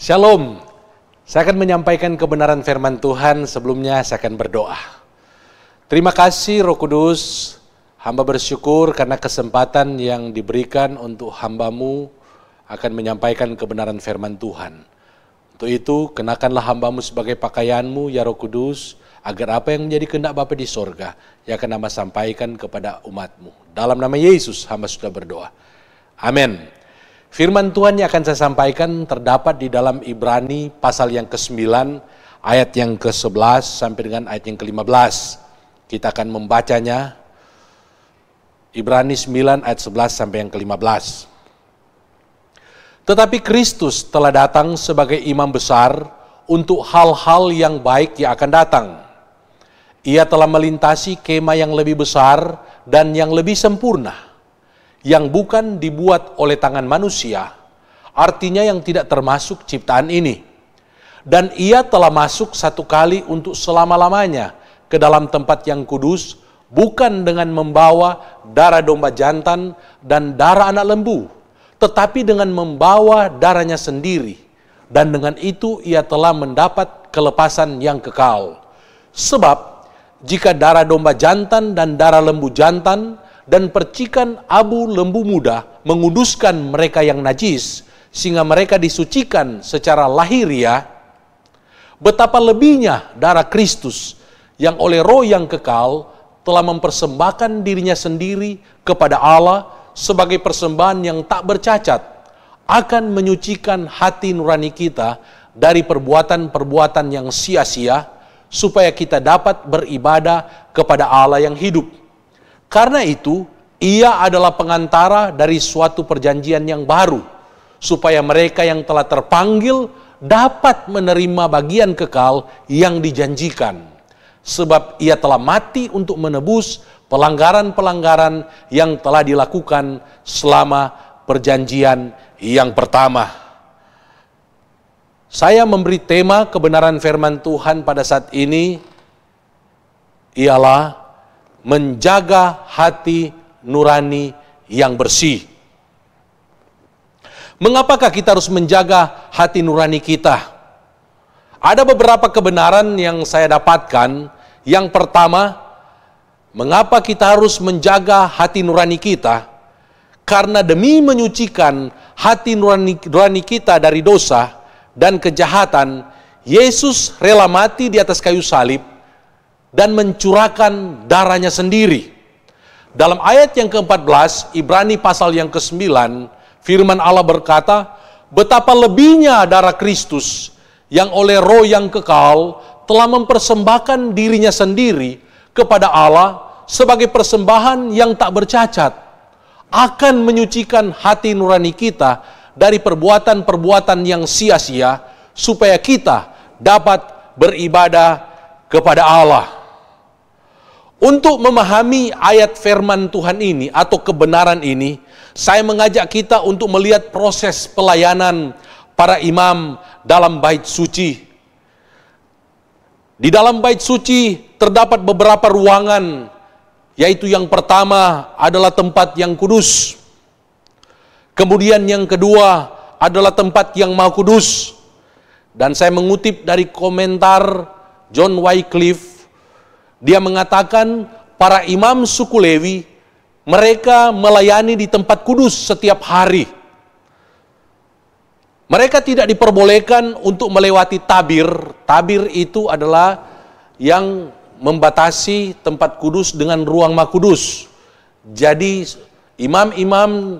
Shalom. Saya akan menyampaikan kebenaran firman Tuhan. Sebelumnya saya akan berdoa. Terima kasih Roh Kudus. Hamba bersyukur karena kesempatan yang diberikan untuk hamba-Mu akan menyampaikan kebenaran firman Tuhan. Untuk itu, kenakanlah hamba-Mu sebagai pakaian-Mu, ya Roh Kudus, agar apa yang menjadi kehendak Bapa di sorga, yang akan hamba sampaikan kepada umat-Mu. Dalam nama Yesus, hamba sudah berdoa. Amin. Firman Tuhan yang akan saya sampaikan terdapat di dalam Ibrani pasal yang ke-9, ayat yang ke-11 sampai dengan ayat yang ke-15. Kita akan membacanya. Ibrani 9 ayat 11 sampai yang ke-15. Tetapi Kristus telah datang sebagai imam besar untuk hal-hal yang baik yang akan datang. Ia telah melintasi kemah yang lebih besar dan yang lebih sempurna, yang bukan dibuat oleh tangan manusia, artinya yang tidak termasuk ciptaan ini. Dan ia telah masuk satu kali untuk selama-lamanya ke dalam tempat yang kudus, bukan dengan membawa darah domba jantan dan darah anak lembu, tetapi dengan membawa darahnya sendiri. Dan dengan itu ia telah mendapat kelepasan yang kekal. Sebab jika darah domba jantan dan darah lembu jantan dan percikan abu lembu muda menguduskan mereka yang najis, sehingga mereka disucikan secara lahiriah, betapa lebihnya darah Kristus yang oleh Roh yang kekal telah mempersembahkan dirinya sendiri kepada Allah sebagai persembahan yang tak bercacat, akan menyucikan hati nurani kita dari perbuatan-perbuatan yang sia-sia, supaya kita dapat beribadah kepada Allah yang hidup. Karena itu, ia adalah pengantara dari suatu perjanjian yang baru, supaya mereka yang telah terpanggil dapat menerima bagian kekal yang dijanjikan. Sebab ia telah mati untuk menebus pelanggaran-pelanggaran yang telah dilakukan selama perjanjian yang pertama. Saya memberi tema kebenaran firman Tuhan pada saat ini ialah menjaga hati nurani yang bersih. Mengapakah kita harus menjaga hati nurani kita? Ada beberapa kebenaran yang saya dapatkan. Yang pertama, mengapa kita harus menjaga hati nurani kita? Karena demi menyucikan hati nurani kita dari dosa dan kejahatan, Yesus rela mati di atas kayu salib dan mencurahkan darahnya sendiri. Dalam ayat yang ke-14, Ibrani pasal yang ke-9, firman Allah berkata, betapa lebihnya darah Kristus yang oleh Roh yang kekal telah mempersembahkan dirinya sendiri kepada Allah sebagai persembahan yang tak bercacat, akan menyucikan hati nurani kita dari perbuatan-perbuatan yang sia-sia, supaya kita dapat beribadah kepada Allah. Untuk memahami ayat firman Tuhan ini atau kebenaran ini, saya mengajak kita untuk melihat proses pelayanan para imam dalam bait suci. Di dalam bait suci terdapat beberapa ruangan, yaitu yang pertama adalah tempat yang kudus. Kemudian yang kedua adalah tempat yang maha kudus. Dan saya mengutip dari komentar John Wycliffe. Dia mengatakan para imam suku Lewi, mereka melayani di tempat kudus setiap hari. Mereka tidak diperbolehkan untuk melewati tabir. Tabir itu adalah yang membatasi tempat kudus dengan ruang maha kudus. Jadi imam-imam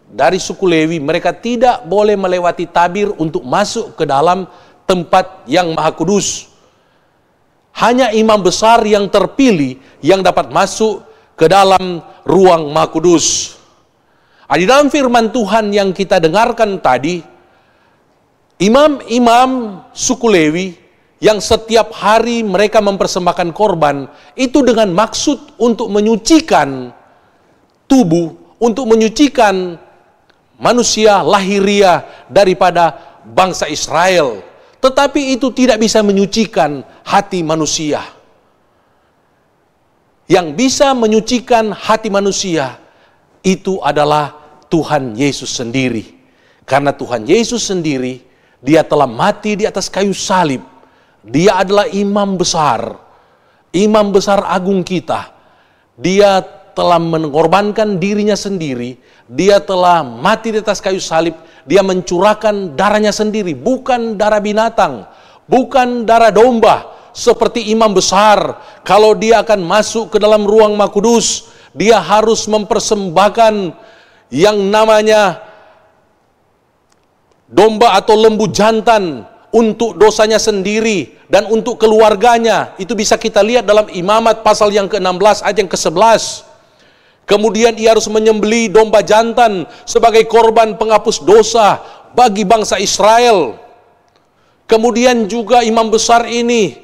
dari suku Lewi, mereka tidak boleh melewati tabir untuk masuk ke dalam tempat yang maha kudus. Hanya imam besar yang terpilih yang dapat masuk ke dalam ruang maha kudus. Di dalam firman Tuhan yang kita dengarkan tadi, imam-imam suku Lewi yang setiap hari mereka mempersembahkan korban, itu dengan maksud untuk menyucikan tubuh, untuk menyucikan manusia lahiriah daripada bangsa Israel. Tetapi itu tidak bisa menyucikan hati manusia. Yang bisa menyucikan hati manusia itu adalah Tuhan Yesus sendiri. Karena Tuhan Yesus sendiri Dia telah mati di atas kayu salib. Dia adalah imam besar agung kita. Dia telah mengorbankan dirinya sendiri. Dia telah mati di atas kayu salib. Dia mencurahkan darahnya sendiri, bukan darah binatang, bukan darah domba. Seperti imam besar, kalau dia akan masuk ke dalam ruang Maha Kudus, dia harus mempersembahkan yang namanya domba atau lembu jantan untuk dosanya sendiri dan untuk keluarganya. Itu bisa kita lihat dalam Imamat pasal yang ke-16 ayat yang ke-11. Kemudian ia harus menyembelih domba jantan sebagai korban penghapus dosa bagi bangsa Israel. Kemudian juga imam besar ini,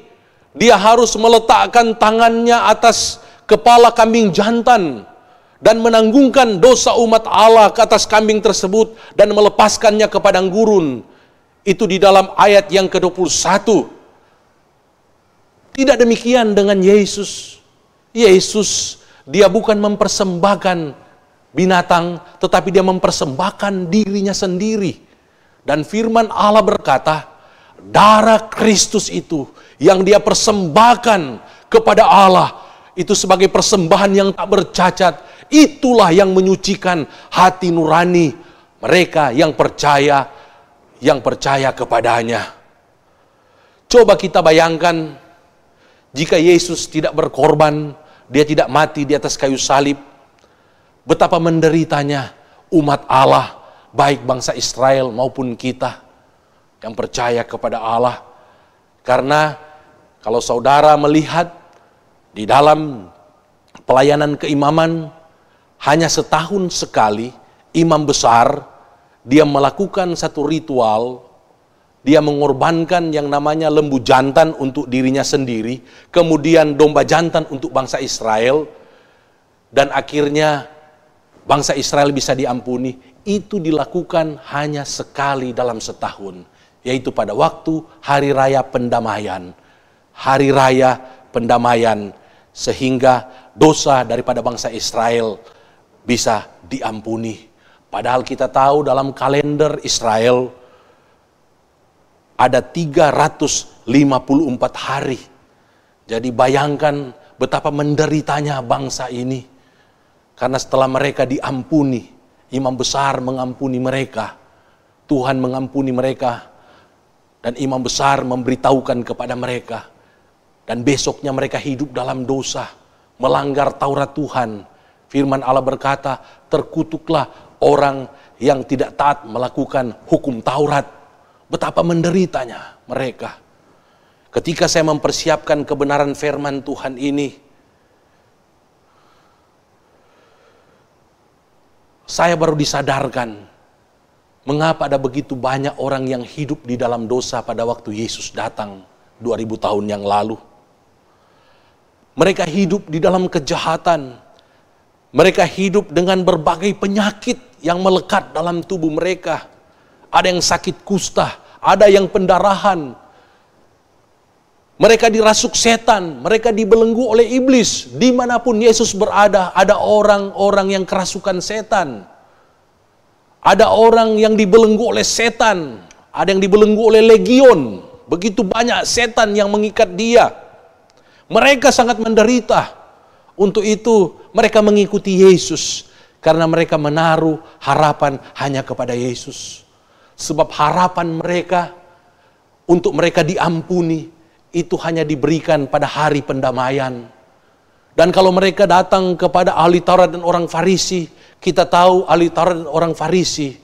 dia harus meletakkan tangannya atas kepala kambing jantan dan menanggungkan dosa umat Allah ke atas kambing tersebut dan melepaskannya ke padang gurun. Itu di dalam ayat yang ke-21. Tidak demikian dengan Yesus. Yesus, dia bukan mempersembahkan binatang, tetapi dia mempersembahkan dirinya sendiri. Dan firman Allah berkata, darah Kristus itu yang dia persembahkan kepada Allah, itu sebagai persembahan yang tak bercacat. Itulah yang menyucikan hati nurani mereka yang percaya kepadanya. Coba kita bayangkan, jika Yesus tidak berkorban, dia tidak mati di atas kayu salib, betapa menderitanya umat Allah, baik bangsa Israel maupun kita yang percaya kepada Allah. Karena kalau saudara melihat di dalam pelayanan keimaman, hanya setahun sekali imam besar dia melakukan satu ritual. Dia mengorbankan yang namanya lembu jantan untuk dirinya sendiri, kemudian domba jantan untuk bangsa Israel, dan akhirnya bangsa Israel bisa diampuni. Itu dilakukan hanya sekali dalam setahun, yaitu pada waktu hari raya pendamaian. Hari raya pendamaian, sehingga dosa daripada bangsa Israel bisa diampuni. Padahal kita tahu dalam kalender Israel ada 354 hari. Jadi bayangkan betapa menderitanya bangsa ini. Karena setelah mereka diampuni, imam besar mengampuni mereka, Tuhan mengampuni mereka, dan imam besar memberitahukan kepada mereka. Dan besoknya mereka hidup dalam dosa, melanggar Taurat Tuhan. Firman Allah berkata, terkutuklah orang yang tidak taat melakukan hukum Taurat. Betapa menderitanya mereka. Ketika saya mempersiapkan kebenaran firman Tuhan ini, saya baru disadarkan mengapa ada begitu banyak orang yang hidup di dalam dosa pada waktu Yesus datang 2000 tahun yang lalu. Mereka hidup di dalam kejahatan. Mereka hidup dengan berbagai penyakit yang melekat dalam tubuh mereka. Ada yang sakit kusta, ada yang pendarahan. Mereka dirasuk setan, mereka dibelenggu oleh iblis. Dimanapun Yesus berada, ada orang-orang yang kerasukan setan. Ada orang yang dibelenggu oleh setan, ada yang dibelenggu oleh legion. Begitu banyak setan yang mengikat dia. Mereka sangat menderita. Untuk itu mereka mengikuti Yesus, karena mereka menaruh harapan hanya kepada Yesus. Sebab harapan mereka untuk mereka diampuni itu hanya diberikan pada hari pendamaian. Dan kalau mereka datang kepada ahli Taurat dan orang Farisi, kita tahu ahli Taurat dan orang Farisi,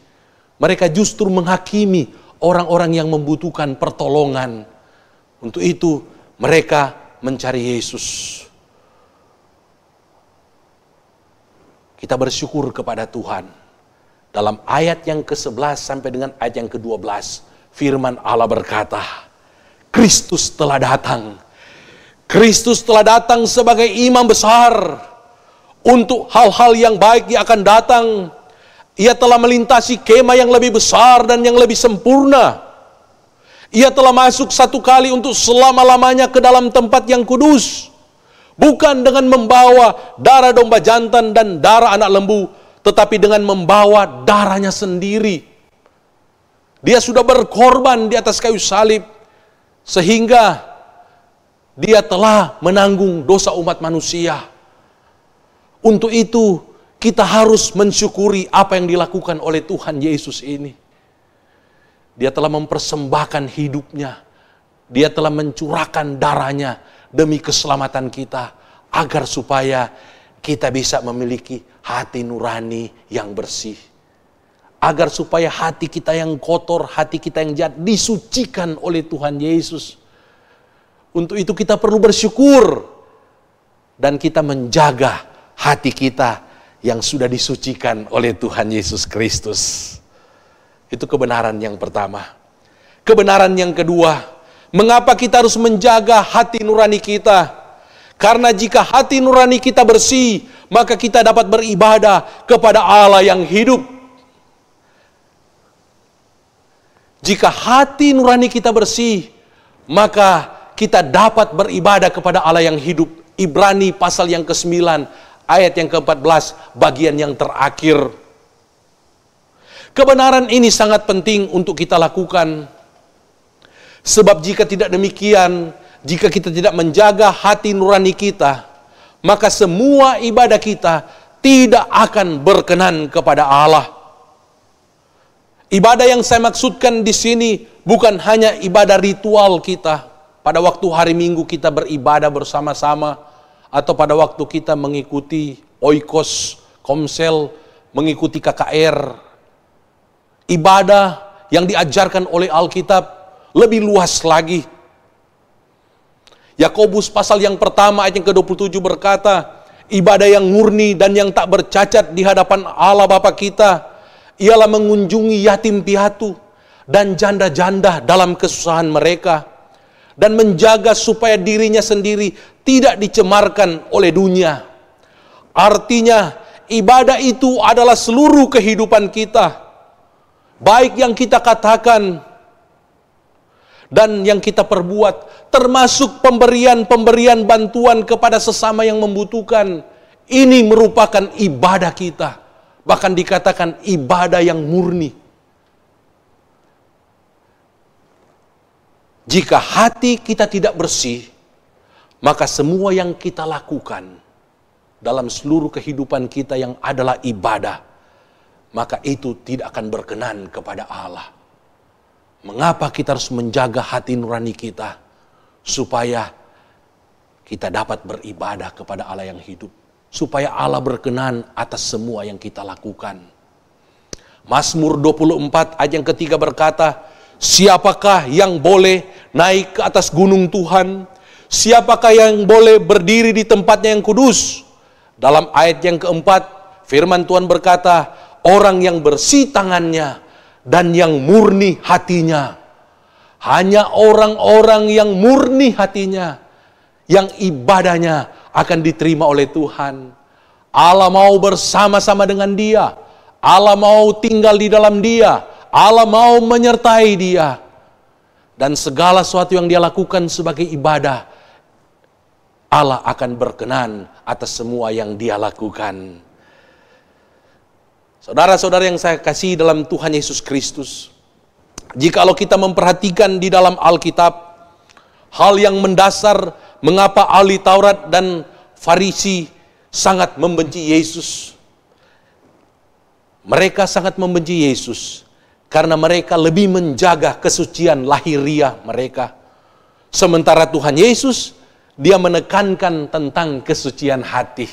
mereka justru menghakimi orang-orang yang membutuhkan pertolongan. Untuk itu mereka mencari Yesus. Kita bersyukur kepada Tuhan. Dalam ayat yang ke-11 sampai dengan ayat yang ke-12, firman Allah berkata, Kristus telah datang. Kristus telah datang sebagai imam besar untuk hal-hal yang baik yang akan datang. Ia telah melintasi kemah yang lebih besar dan yang lebih sempurna. Ia telah masuk satu kali untuk selama-lamanya ke dalam tempat yang kudus. Bukan dengan membawa darah domba jantan dan darah anak lembu, tetapi dengan membawa darahnya sendiri. Dia sudah berkorban di atas kayu salib, sehingga dia telah menanggung dosa umat manusia. Untuk itu, kita harus mensyukuri apa yang dilakukan oleh Tuhan Yesus ini. Dia telah mempersembahkan hidupnya. Dia telah mencurahkan darahnya demi keselamatan kita, agar supaya kita bisa memiliki hati nurani yang bersih. Agar supaya hati kita yang kotor, hati kita yang jahat disucikan oleh Tuhan Yesus. Untuk itu kita perlu bersyukur. Dan kita menjaga hati kita yang sudah disucikan oleh Tuhan Yesus Kristus. Itu kebenaran yang pertama. Kebenaran yang kedua, mengapa kita harus menjaga hati nurani kita? Karena jika hati nurani kita bersih, maka kita dapat beribadah kepada Allah yang hidup. Jika hati nurani kita bersih, maka kita dapat beribadah kepada Allah yang hidup. Ibrani pasal yang ke-9, ayat yang ke-14, bagian yang terakhir. Kebenaran ini sangat penting untuk kita lakukan. Sebab jika tidak demikian, jika kita tidak menjaga hati nurani kita, maka semua ibadah kita tidak akan berkenan kepada Allah. Ibadah yang saya maksudkan di sini bukan hanya ibadah ritual kita. Pada waktu hari Minggu kita beribadah bersama-sama, atau pada waktu kita mengikuti oikos, komsel, mengikuti KKR. Ibadah yang diajarkan oleh Alkitab lebih luas lagi. Yakobus pasal yang pertama ayat yang ke-27 berkata, ibadah yang murni dan yang tak bercacat di hadapan Allah Bapa kita ialah mengunjungi yatim piatu dan janda-janda dalam kesusahan mereka, dan menjaga supaya dirinya sendiri tidak dicemarkan oleh dunia. Artinya, ibadah itu adalah seluruh kehidupan kita, baik yang kita katakan dan yang kita perbuat, termasuk pemberian-pemberian bantuan kepada sesama yang membutuhkan. Ini merupakan ibadah kita. Bahkan dikatakan ibadah yang murni. Jika hati kita tidak bersih, maka semua yang kita lakukan dalam seluruh kehidupan kita yang adalah ibadah, maka itu tidak akan berkenan kepada Allah. Mengapa kita harus menjaga hati nurani kita? Supaya kita dapat beribadah kepada Allah yang hidup. Supaya Allah berkenan atas semua yang kita lakukan. Mazmur 24 ayat yang ketiga berkata, siapakah yang boleh naik ke atas gunung Tuhan? Siapakah yang boleh berdiri di tempatnya yang kudus? Dalam ayat yang keempat, firman Tuhan berkata, orang yang bersih tangannya dan yang murni hatinya. Hanya orang-orang yang murni hatinya, yang ibadahnya akan diterima oleh Tuhan. Allah mau bersama-sama dengan dia. Allah mau tinggal di dalam dia. Allah mau menyertai dia. Dan segala sesuatu yang dia lakukan sebagai ibadah, Allah akan berkenan atas semua yang dia lakukan. Saudara-saudara yang saya kasih dalam Tuhan Yesus Kristus, jikalau kita memperhatikan di dalam Alkitab, hal yang mendasar mengapa ahli Taurat dan Farisi sangat membenci Yesus. Mereka sangat membenci Yesus karena mereka lebih menjaga kesucian lahiriah mereka. Sementara Tuhan Yesus, dia menekankan tentang kesucian hati.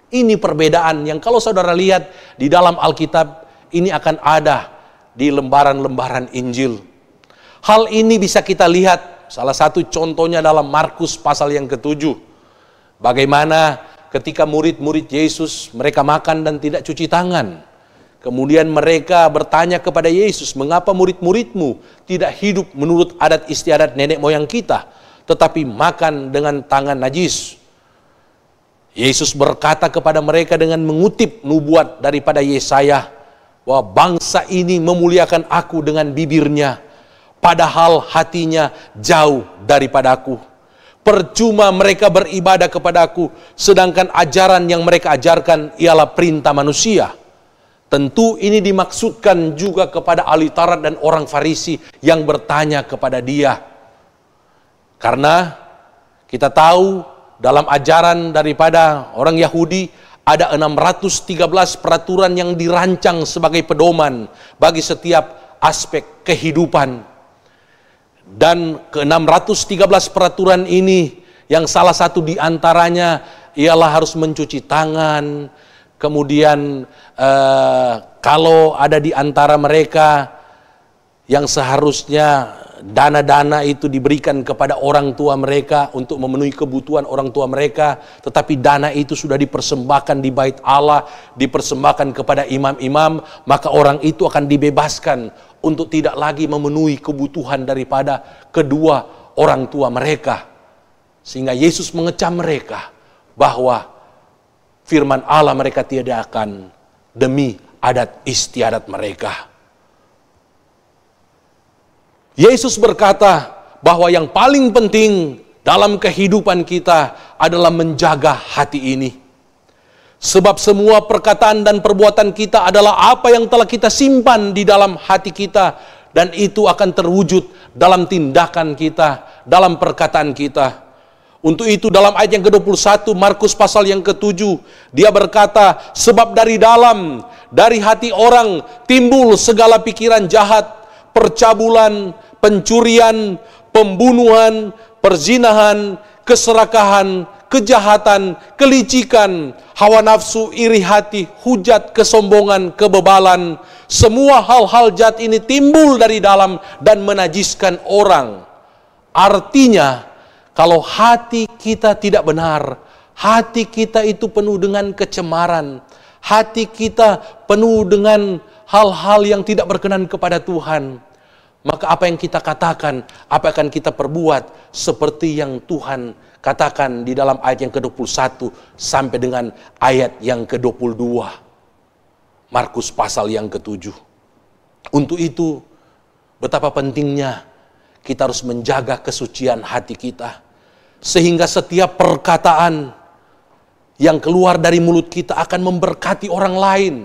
Ini perbedaan yang kalau saudara lihat di dalam Alkitab, ini akan ada di lembaran-lembaran Injil. Hal ini bisa kita lihat, salah satu contohnya dalam Markus pasal yang ke-7. Bagaimana ketika murid-murid Yesus, mereka makan dan tidak cuci tangan. Kemudian mereka bertanya kepada Yesus, mengapa murid-muridmu tidak hidup menurut adat istiadat nenek moyang kita, tetapi makan dengan tangan najis? Yesus berkata kepada mereka dengan mengutip nubuat daripada Yesaya, bahwa bangsa ini memuliakan aku dengan bibirnya, padahal hatinya jauh daripadaku. Percuma mereka beribadah kepadaku, sedangkan ajaran yang mereka ajarkan ialah perintah manusia. Tentu ini dimaksudkan juga kepada ahli Taurat dan orang Farisi yang bertanya kepada dia. Karena kita tahu dalam ajaran daripada orang Yahudi ada 613 peraturan yang dirancang sebagai pedoman bagi setiap aspek kehidupan. Dan ke-613 peraturan ini yang salah satu di antaranya ialah harus mencuci tangan. Kemudian kalau ada di antara mereka yang seharusnya dana-dana itu diberikan kepada orang tua mereka untuk memenuhi kebutuhan orang tua mereka, tetapi dana itu sudah dipersembahkan di bait Allah, dipersembahkan kepada imam-imam, maka orang itu akan dibebaskan untuk tidak lagi memenuhi kebutuhan daripada kedua orang tua mereka. Sehingga Yesus mengecam mereka bahwa firman Allah mereka tiadakan demi adat istiadat mereka. Yesus berkata bahwa yang paling penting dalam kehidupan kita adalah menjaga hati ini. Sebab semua perkataan dan perbuatan kita adalah apa yang telah kita simpan di dalam hati kita. Dan itu akan terwujud dalam tindakan kita, dalam perkataan kita. Untuk itu dalam ayat yang ke-21 Markus pasal yang ke-7 dia berkata, sebab dari dalam, dari hati orang timbul segala pikiran jahat, percabulan, pencurian, pembunuhan, perzinahan, keserakahan, kejahatan, kelicikan, hawa nafsu, iri hati, hujat, kesombongan, kebebalan. Semua hal-hal jahat ini timbul dari dalam dan menajiskan orang. Artinya, kalau hati kita tidak benar, hati kita itu penuh dengan kecemaran, hati kita penuh dengan hal-hal yang tidak berkenan kepada Tuhan, maka apa yang kita katakan, apa akan kita perbuat seperti yang Tuhan katakan di dalam ayat yang ke-21 sampai dengan ayat yang ke-22. Markus pasal yang ke-7. Untuk itu, betapa pentingnya kita harus menjaga kesucian hati kita. Sehingga setiap perkataan yang keluar dari mulut kita akan memberkati orang lain.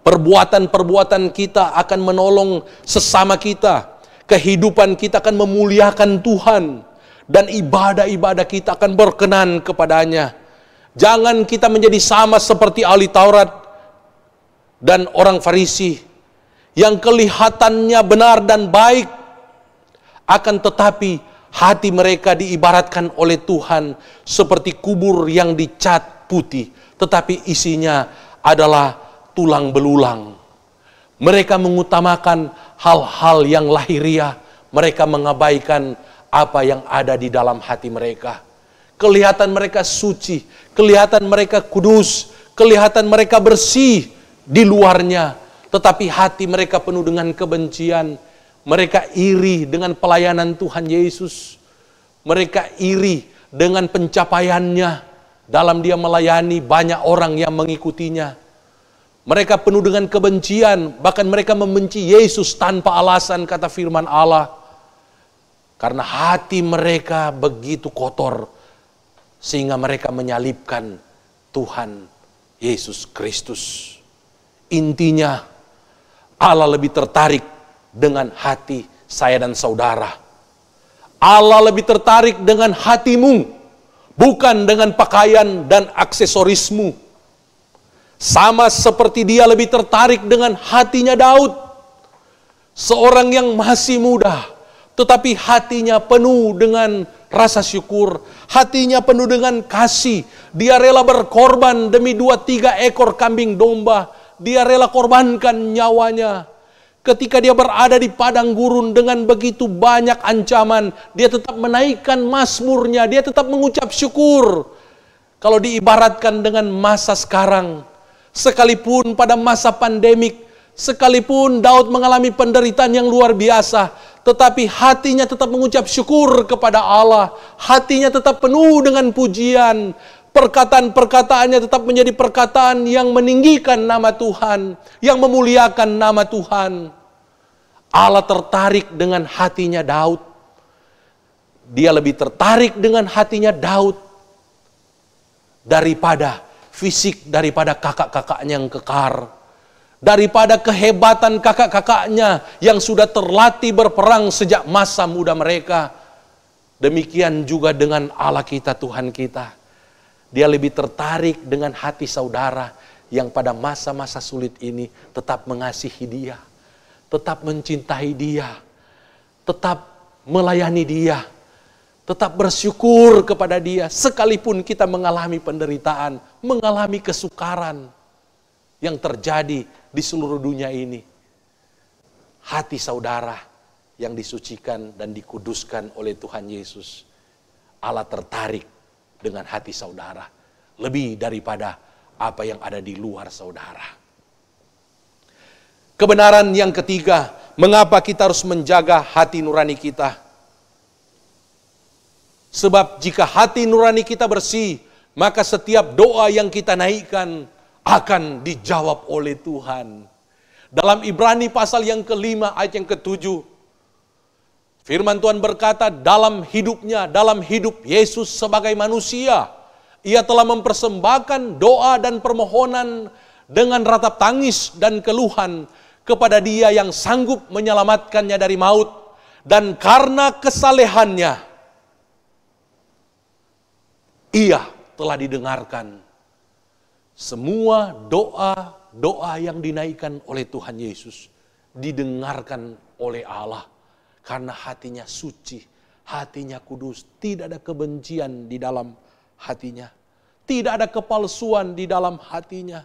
Perbuatan-perbuatan kita akan menolong sesama kita. Kehidupan kita akan memuliakan Tuhan. Dan ibadah-ibadah kita akan berkenan kepadanya. Jangan kita menjadi sama seperti ahli Taurat dan orang Farisi yang kelihatannya benar dan baik, akan tetapi hati mereka diibaratkan oleh Tuhan seperti kubur yang dicat putih, tetapi isinya adalah tulang belulang. Mereka mengutamakan hal-hal yang lahiriah, mereka mengabaikan apa yang ada di dalam hati mereka. Kelihatan mereka suci, kelihatan mereka kudus, kelihatan mereka bersih di luarnya, tetapi hati mereka penuh dengan kebencian. Mereka iri dengan pelayanan Tuhan Yesus. Mereka iri dengan pencapaiannya dalam dia melayani banyak orang yang mengikutinya. Mereka penuh dengan kebencian, bahkan mereka membenci Yesus tanpa alasan, kata firman Allah. Karena hati mereka begitu kotor, sehingga mereka menyalibkan Tuhan Yesus Kristus. Intinya, Allah lebih tertarik dengan hati saya dan saudara. Allah lebih tertarik dengan hatimu, bukan dengan pakaian dan aksesorismu. Sama seperti dia lebih tertarik dengan hatinya Daud. Seorang yang masih muda, tetapi hatinya penuh dengan rasa syukur. Hatinya penuh dengan kasih. Dia rela berkorban demi 2-3 ekor kambing domba. Dia rela korbankan nyawanya. Ketika dia berada di padang gurun dengan begitu banyak ancaman, dia tetap menaikkan mazmurnya, dia tetap mengucap syukur. Kalau diibaratkan dengan masa sekarang, sekalipun pada masa pandemik, sekalipun Daud mengalami penderitaan yang luar biasa, tetapi hatinya tetap mengucap syukur kepada Allah. Hatinya tetap penuh dengan pujian. Perkataan-perkataannya tetap menjadi perkataan yang meninggikan nama Tuhan, yang memuliakan nama Tuhan. Allah tertarik dengan hatinya Daud. Dia lebih tertarik dengan hatinya Daud daripada fisik, daripada kakak-kakaknya yang kekar, daripada kehebatan kakak-kakaknya yang sudah terlatih berperang sejak masa muda mereka. Demikian juga dengan Allah kita, Tuhan kita. Dia lebih tertarik dengan hati saudara yang pada masa-masa sulit ini tetap mengasihi dia, tetap mencintai dia, tetap melayani dia, tetap bersyukur kepada dia. Sekalipun kita mengalami penderitaan, mengalami kesukaran yang terjadi di seluruh dunia ini. Hati saudara yang disucikan dan dikuduskan oleh Tuhan Yesus, Allah tertarik dengan hati saudara lebih daripada apa yang ada di luar saudara. Kebenaran yang ketiga, mengapa kita harus menjaga hati nurani kita? Sebab jika hati nurani kita bersih, maka setiap doa yang kita naikkan akan dijawab oleh Tuhan. Dalam Ibrani pasal yang ke-5 ayat yang ke-7, firman Tuhan berkata, dalam hidupnya, dalam hidup Yesus sebagai manusia, Ia telah mempersembahkan doa dan permohonan dengan ratap tangis dan keluhan kepada Dia yang sanggup menyelamatkannya dari maut. Dan karena kesalehannya, Ia telah didengarkan. Semua doa yang dinaikkan oleh Tuhan Yesus didengarkan oleh Allah. Karena hatinya suci, hatinya kudus, tidak ada kebencian di dalam hatinya. Tidak ada kepalsuan di dalam hatinya.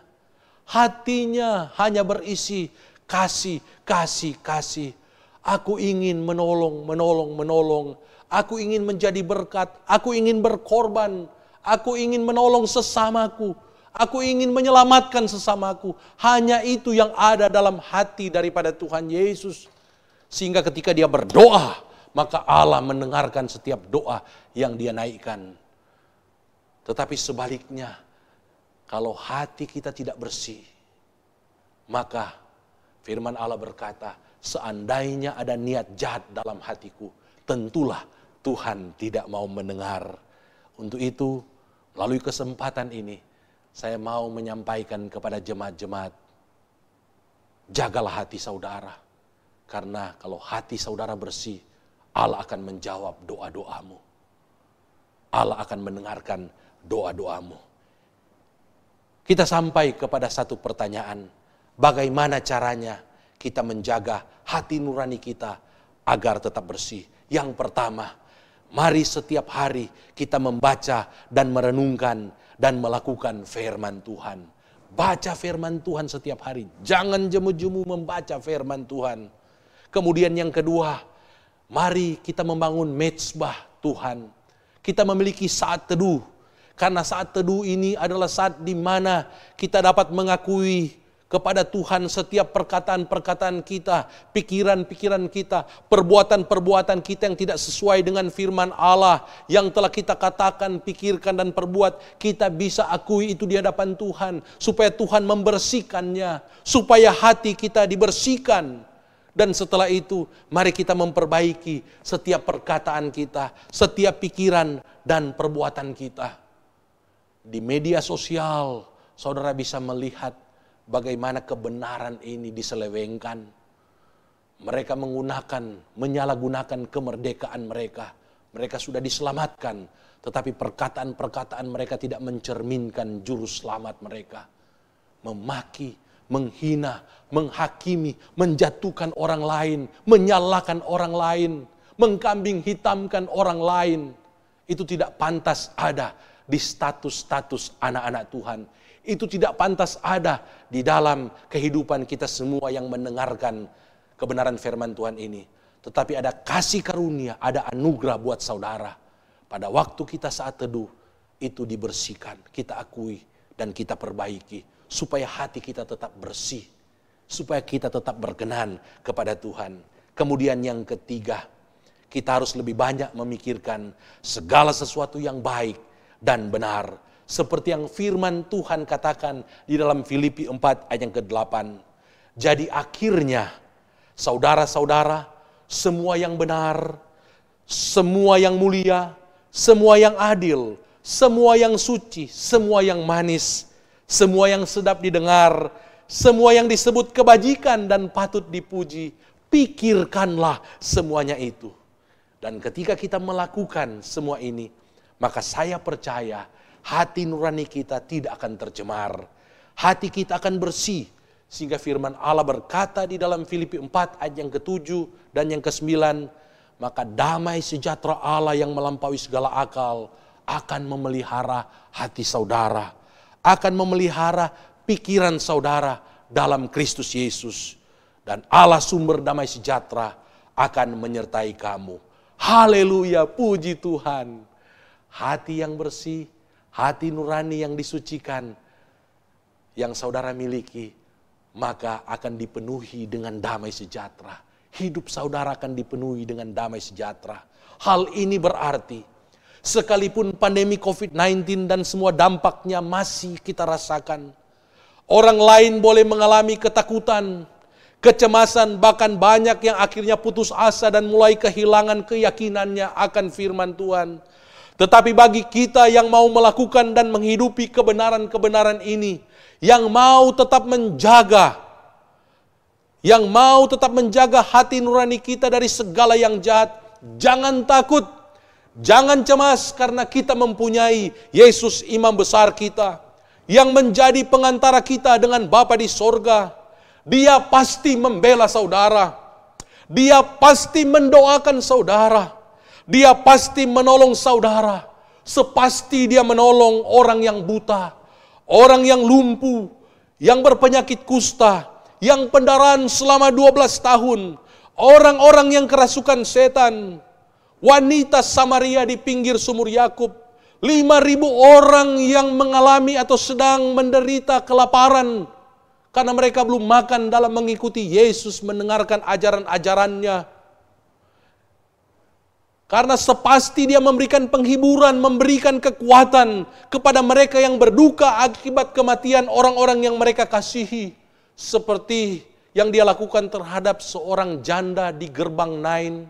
Hatinya hanya berisi kasih, kasih, kasih. Aku ingin menolong, menolong, menolong. Aku ingin menjadi berkat, aku ingin berkorban. Aku ingin menolong sesamaku. Aku ingin menyelamatkan sesamaku. Hanya itu yang ada dalam hati daripada Tuhan Yesus. Sehingga ketika dia berdoa, maka Allah mendengarkan setiap doa yang dia naikkan. Tetapi sebaliknya, kalau hati kita tidak bersih, maka firman Allah berkata, seandainya ada niat jahat dalam hatiku, tentulah Tuhan tidak mau mendengar. Untuk itu, melalui kesempatan ini, saya mau menyampaikan kepada jemaat-jemaat, jagalah hati saudara. Karena kalau hati saudara bersih, Allah akan menjawab doa-doamu. Allah akan mendengarkan doa-doamu. Kita sampai kepada satu pertanyaan. Bagaimana caranya kita menjaga hati nurani kita agar tetap bersih? Yang pertama, mari setiap hari kita membaca dan merenungkan dan melakukan firman Tuhan. Baca firman Tuhan setiap hari. Jangan jemu-jemu membaca firman Tuhan. Kemudian yang kedua, mari kita membangun mezbah Tuhan. Kita memiliki saat teduh. Karena saat teduh ini adalah saat di mana kita dapat mengakui kepada Tuhan setiap perkataan-perkataan kita, pikiran-pikiran kita, perbuatan-perbuatan kita yang tidak sesuai dengan firman Allah yang telah kita katakan, pikirkan dan perbuat, kita bisa akui itu di hadapan Tuhan supaya Tuhan membersihkannya, supaya hati kita dibersihkan. Dan setelah itu, mari kita memperbaiki setiap perkataan kita, setiap pikiran dan perbuatan kita. Di media sosial, saudara bisa melihat bagaimana kebenaran ini diselewengkan. Mereka menyalahgunakan kemerdekaan mereka. Mereka sudah diselamatkan, tetapi perkataan-perkataan mereka tidak mencerminkan juru selamat mereka. Memaki, menghina, menghakimi, menjatuhkan orang lain, menyalahkan orang lain, mengkambing hitamkan orang lain. Itu tidak pantas ada di status-status anak-anak Tuhan. Itu tidak pantas ada di dalam kehidupan kita semua yang mendengarkan kebenaran firman Tuhan ini. Tetapi ada kasih karunia, ada anugerah buat saudara. Pada waktu kita saat teduh, itu dibersihkan, kita akui dan kita perbaiki. Supaya hati kita tetap bersih. Supaya kita tetap berkenan kepada Tuhan. Kemudian yang ketiga, kita harus lebih banyak memikirkan segala sesuatu yang baik dan benar. Seperti yang firman Tuhan katakan di dalam Filipi 4 ayat yang ke-8. Jadi akhirnya, saudara-saudara, semua yang benar, semua yang mulia, semua yang adil, semua yang suci, semua yang manis, semua yang sedap didengar, semua yang disebut kebajikan dan patut dipuji, pikirkanlah semuanya itu. Dan ketika kita melakukan semua ini, maka saya percaya hati nurani kita tidak akan tercemar. Hati kita akan bersih. Sehingga firman Allah berkata di dalam Filipi 4 ayat yang ke-7 dan yang ke-9, maka damai sejahtera Allah yang melampaui segala akal akan memelihara hati saudara, akan memelihara pikiran saudara dalam Kristus Yesus. Dan Allah sumber damai sejahtera akan menyertai kamu. Haleluya, puji Tuhan. Hati yang bersih, hati nurani yang disucikan, yang saudara miliki, maka akan dipenuhi dengan damai sejahtera. Hidup saudara akan dipenuhi dengan damai sejahtera. Hal ini berarti, sekalipun pandemi COVID-19 dan semua dampaknya masih kita rasakan, orang lain boleh mengalami ketakutan, kecemasan, bahkan banyak yang akhirnya putus asa dan mulai kehilangan keyakinannya akan firman Tuhan. Tetapi bagi kita yang mau melakukan dan menghidupi kebenaran-kebenaran ini, yang mau tetap menjaga hati nurani kita dari segala yang jahat, jangan takut, jangan cemas, karena kita mempunyai Yesus imam besar kita, yang menjadi pengantara kita dengan Bapa di sorga. Dia pasti membela saudara, dia pasti mendoakan saudara, dia pasti menolong saudara, sepasti dia menolong orang yang buta, orang yang lumpuh, yang berpenyakit kusta, yang pendarahan selama 12 tahun, orang-orang yang kerasukan setan, wanita Samaria di pinggir sumur Yakub, 5.000 orang yang mengalami atau sedang menderita kelaparan karena mereka belum makan dalam mengikuti Yesus, mendengarkan ajaran-ajarannya. Karena sepasti dia memberikan penghiburan, memberikan kekuatan kepada mereka yang berduka akibat kematian orang-orang yang mereka kasihi. Seperti yang dia lakukan terhadap seorang janda di gerbang Nain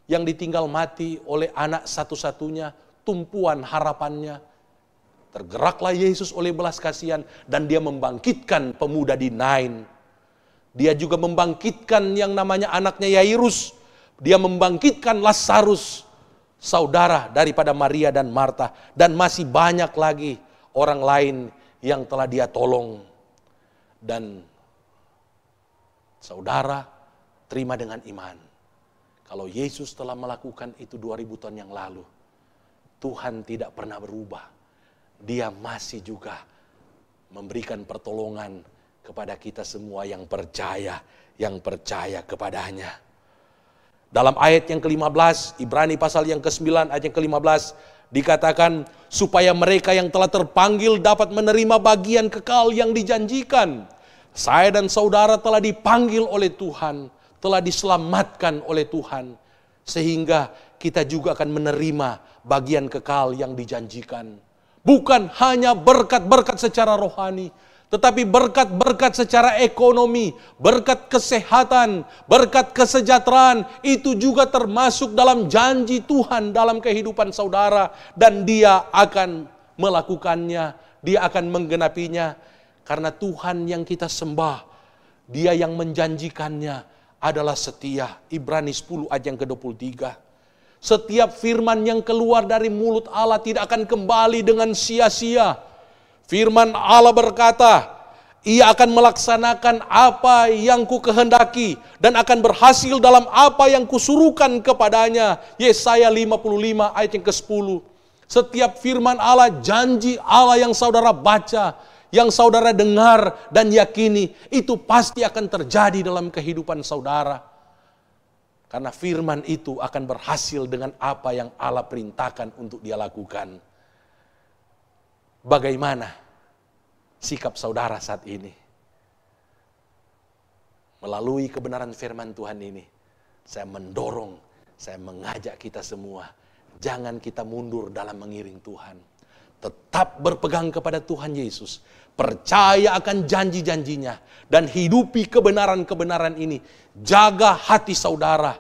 yang ditinggal mati oleh anak satu-satunya, tumpuan harapannya. Tergeraklah Yesus oleh belas kasihan dan dia membangkitkan pemuda di Nain. Dia juga membangkitkan yang namanya anaknya Yairus. Dia membangkitkan Lazarus, saudara daripada Maria dan Marta. Dan masih banyak lagi orang lain yang telah dia tolong. Dan saudara terima dengan iman. Kalau Yesus telah melakukan itu 2000 tahun yang lalu, Tuhan tidak pernah berubah. Dia masih juga memberikan pertolongan kepada kita semua yang percaya kepadanya. Dalam ayat yang ke-15, Ibrani pasal yang ke-9 ayat yang ke-15, dikatakan supaya mereka yang telah terpanggil dapat menerima bagian kekal yang dijanjikan. Saya dan saudara telah dipanggil oleh Tuhan, telah diselamatkan oleh Tuhan, sehingga kita juga akan menerima bagian kekal yang dijanjikan. Bukan hanya berkat-berkat secara rohani, tetapi berkat-berkat secara ekonomi, berkat kesehatan, berkat kesejahteraan, itu juga termasuk dalam janji Tuhan dalam kehidupan saudara. Dan dia akan melakukannya, dia akan menggenapinya. Karena Tuhan yang kita sembah, dia yang menjanjikannya adalah setia. Ibrani 10 ayat yang ke-23. Setiap firman yang keluar dari mulut Allah tidak akan kembali dengan sia-sia. Firman Allah berkata, ia akan melaksanakan apa yang ku kehendaki dan akan berhasil dalam apa yang kusuruhkan kepadanya. Yesaya 55 ayat yang ke-10. Setiap firman Allah, janji Allah yang saudara baca, yang saudara dengar dan yakini, itu pasti akan terjadi dalam kehidupan saudara. Karena firman itu akan berhasil dengan apa yang Allah perintahkan untuk dia lakukan. Bagaimana sikap saudara saat ini? Melalui kebenaran firman Tuhan ini, saya mendorong, saya mengajak kita semua, jangan kita mundur dalam mengiring Tuhan. Tetap berpegang kepada Tuhan Yesus, percaya akan janji-janjinya, dan hidupi kebenaran-kebenaran ini. Jaga hati saudara,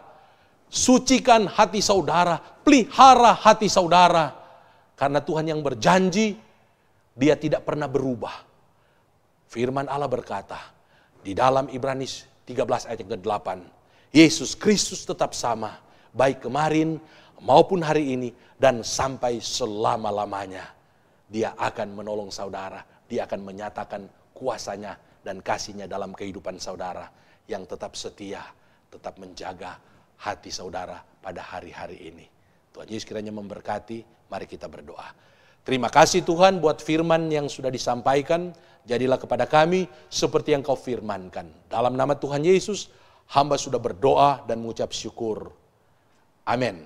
sucikan hati saudara, pelihara hati saudara. Karena Tuhan yang berjanji, dia tidak pernah berubah. Firman Allah berkata, di dalam Ibrani 13 ayat yang ke-8, Yesus Kristus tetap sama, baik kemarin maupun hari ini, dan sampai selama-lamanya. Dia akan menolong saudara, dia akan menyatakan kuasanya dan kasihnya dalam kehidupan saudara, yang tetap setia, tetap menjaga hati saudara pada hari-hari ini. Tuhan Yesus kiranya memberkati, mari kita berdoa. Terima kasih Tuhan buat firman yang sudah disampaikan. Jadilah kepada kami seperti yang Kau firmankan. Dalam nama Tuhan Yesus, hamba sudah berdoa dan mengucap syukur. Amin.